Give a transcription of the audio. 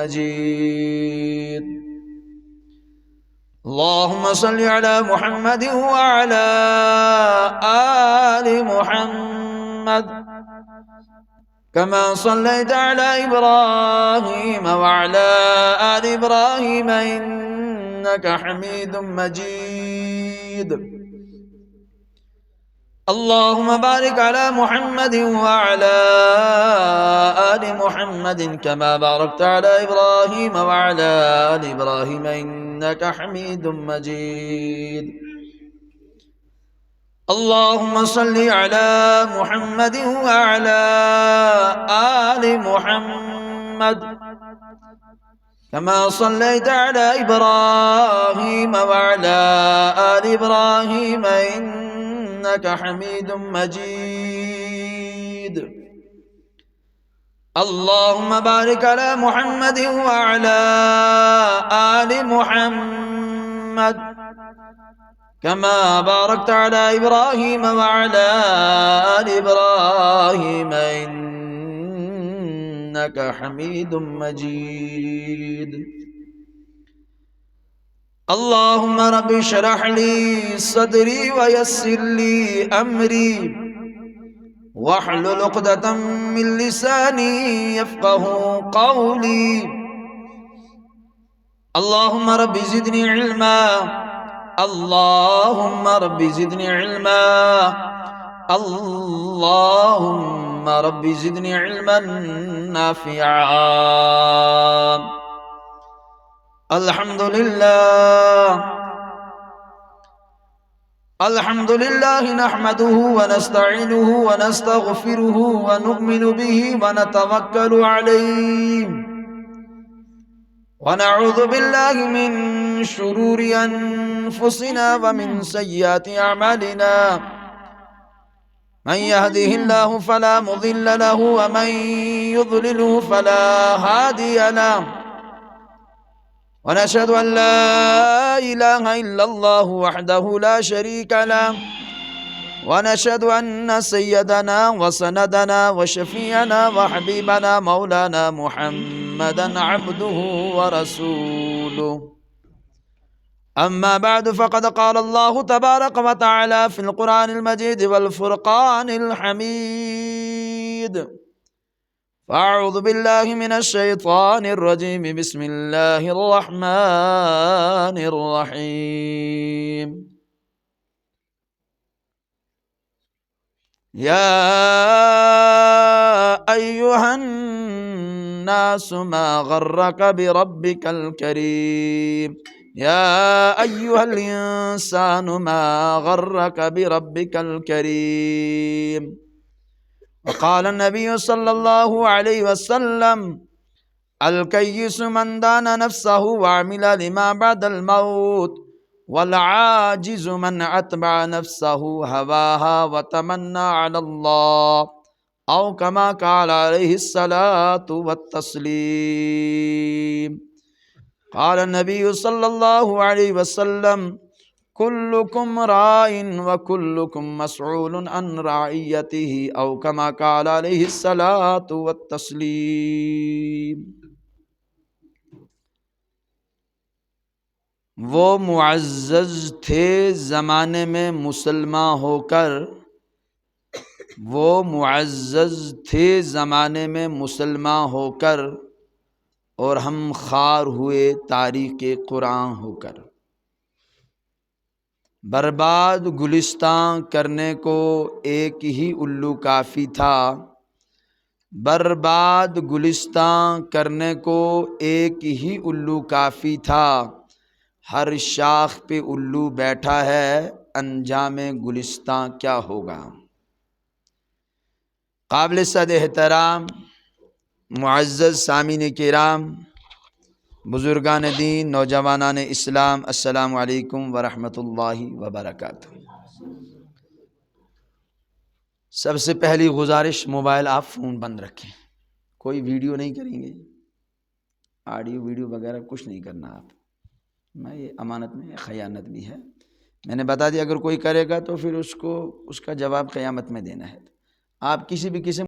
मजीद। अल्लाहुम्मा सल्लि अला मुहम्मद व अला आलि मुहम्मद कमा सल्लैता अला इब्राहीम व अला आलि इब्राहीम इन्नका हमीदुम मजीद। अल्लाहुम्मा बारिक अला मुहम्मद व अला आलि मुहम्मद कमा बारकता अला इब्राहीम व अला आलि इब्राहीम इन्नका हमीदुम मजीद। अल्लाहुम्मा सल्लि अला मुहम्मद व अला आलि मुहम्मद कमा सल्लैता अला इब्राहीम व अला आलि इब्राहीम इन्नका हमीदुम मजीद। अल्लाहुम्मा बारिक अला मुहम्मद व अला आलि मुहम्मद कमा बारकता अला इब्राहीम व अला आलि इब्राहीम इन्नका हमीदुम मजीद। अल्लाहुम्मा रब्बि इश्रह ली सदरी व यस्सिर ली अमरी वहलुल उक़दतम मिन लिसानी यफ़क़हू क़ौली। अल्लाहुम्मा रब्बि ज़िदनी इल्मा, अल्लाहुम्मा रब्बि ज़िदनी इल्मा, अल्लाहुम्मा रब्बि ज़िदनी इल्मन नाफ़िआ। अल्हम्दुलिल्लाह अल्हम्दुलिल्लाह नहमदुहु व नस्तईनुहु व नस्तगफिरुहु व नु'मिनु बिही व नतवक्कलु अलैहि व नऊज़ु बिल्लाहि मिन शुरूरि अनफुसिना व मिन सय्यिआति अअमालिना। मन यहदिहिल्लाहु फला मुदिल्ल लहु व मन युद्लिलहु फला हादिय लहु। ونشهد أن لا إله إلا الله وحده لا شريك له ونشهد أن سيدنا وسندنا وشفيعنا وحبيبنا مولانا محمدا عبده ورسوله. أما بعد فقد قال الله تبارك وتعالى في القرآن المجيد والفرقان الحميد. فأعوذ بالله من الشيطان الرجيم. بسم الله الرحمن الرحيم. يا أيها الناس ما غرك بربك الكريم. يا أيها الإنسان ما غرك بربك الكريم. وقال النبي صلى الله عليه وسلم الكيس من دان نفسه وعمل لما بعد الموت والعاجز من أتبع نفسه هواها وتمنى على الله أو كما قال عليه الصلاة والتسليم. قال النبي صلى الله عليه وسلم कुल्लुकुम राइन व कुल्लुकुम मसऊलुन अन राइयतिही औ कमा क़ाल अलैहिस्सलातु वत्तस्लीम। वो मुअज़्ज़ज़ थे ज़माने में मुसलमान होकर, वो मुअज़्ज़ज़ थे ज़माने में मुसलमान होकर और हम खार हुए तारीक़ कुरान होकर। बर्बाद गुलिस्तान करने को एक ही उल्लू काफ़ी था, बर्बाद गुलिस्तान करने को एक ही उल्लू काफ़ी था। हर शाख पे उल्लू बैठा है, अंजामे गुलिस्तान क्या होगा। काबिल सद एहतराम मुअज़्ज़ज़ सामीन किराम, बुज़ुर्गान दीन, नौजवानान इस्लाम, अस्सलामु अलैकुम व रहमतुल्लाहि व बरकातुहू। सबसे पहली गुजारिश, मोबाइल आप फ़ोन बंद रखें। कोई वीडियो नहीं करेंगे, ऑडियो वीडियो वगैरह कुछ नहीं करना आप। मैं ये अमानत में ख़यानत भी है, मैंने बता दिया। अगर कोई करेगा तो फिर उसको उसका जवाब क़यामत में देना है। आप किसी भी किस्म